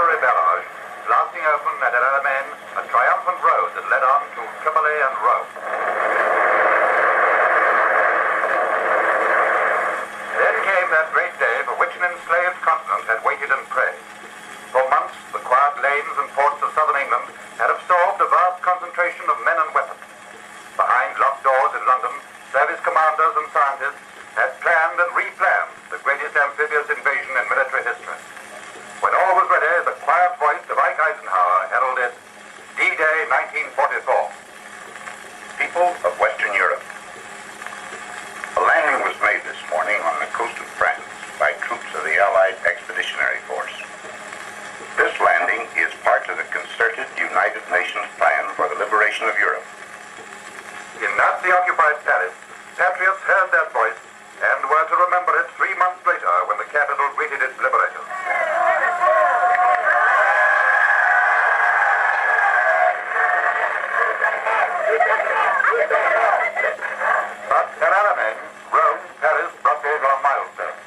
artillery barrage, blasting open at El Alamein a triumphant road that led on to Tripoli and Rome. Then came that great day for which an enslaved continent had waited and prayed. For months, the quiet lanes and ports of southern England had absorbed a vast concentration of men and weapons. Behind locked doors in London, service commanders and scientists had planned and replanned the greatest amphibious invasion in military history. When all was ready, the quiet voice of Ike Eisenhower heralded D-Day 1944. People of Western Europe, a landing was made this morning on the coast of France by troops of the Allied Expeditionary Force. This landing is part of the concerted United Nations plan for the liberation of Europe. In Nazi-occupied Paris, patriots heard that voice and were to remember it 3 months later when the capital greeted its liberators. But El Alamein, Rome, Paris, Brussels are milestones.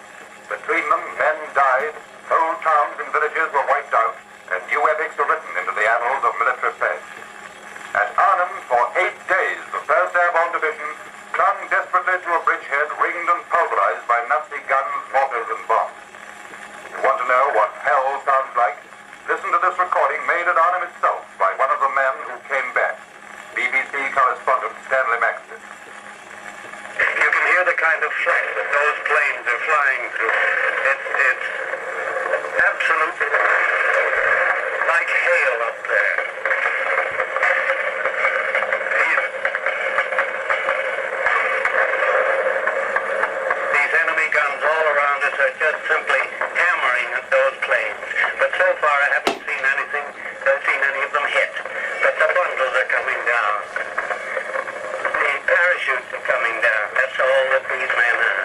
Between them, men died, whole towns and villages were wiped out, and new epics were written into the annals of military fame. At Arnhem, for 8 days, the 1st Airborne Division clung desperately to a bridgehead ringed and pulverized by Nazi guns, mortars, and bombs. You want to know what hell sounds like? Listen to this recording made at Arnhem itself by one of the men who came back, BBC correspondent Stanley Maxted. You can hear the kind of flame that those planes are flying through. It's absolutely like hail up there. These enemy guns all around us are just simply hammering at those planes. But so far I haven't seen any of them hit. But the bundles are coming down. The parachutes are coming down. That's all that these men have.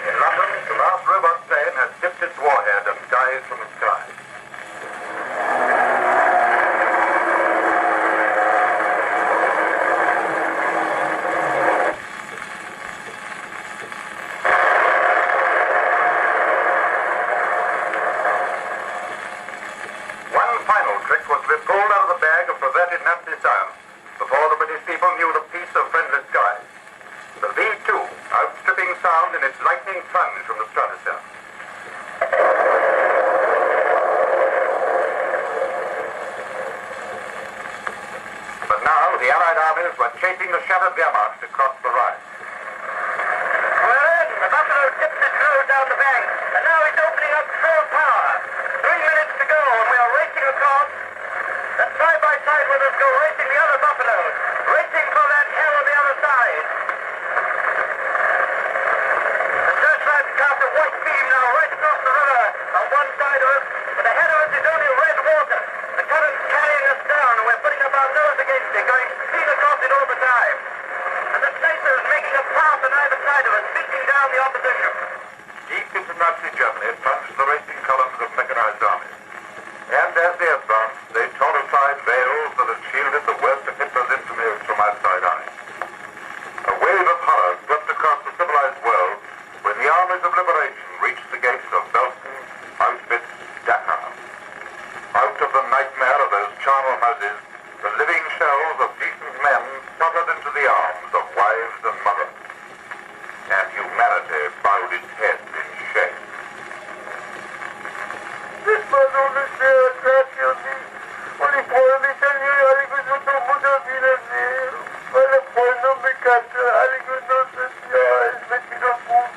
In London, the last robot plane has tipped its warhead and dived from the sky. One final trick was to be pulled out of the bag of perverted Nazi science before the British people knew the peace of friendly skies. The V-2, outstripping sound in its lightning plunge from the stratosphere. But now the Allied armies were chasing the shattered Wehrmacht across the Rhine. We're in. The Buffalo tipped its nose down the bank, and now it's opening up full power. 3 minutes to go, and we are racing across. And side by side with us go racing the other Buffaloes, racing for that hell on the other side. The searchlights cast a white beam now right across the river on one side of us, but ahead of us is only red water. The current's carrying us down, and we're putting up our nose against it, going speed across it all the time. And the snipers making a path on either side of us, beating down the opposition. Deep into Nazi Germany plunged the racing columns of mechanized armies. And as they advanced, they tore aside veils that had shielded the worst of Hitler's infamy from outside eyes. A wave of horror swept across the civilized world when the armies of liberation reached the gates of Belsen, Auschwitz, Dachau. Out of the nightmare of those charnel houses, the living shells of decent men tottered into the arms of wives and mothers. And humanity bowed its head in shame. This was only fair, gracias, only for me, tell you, I could do so much of it, well, for no, me, cat, I could not, it's making a fool.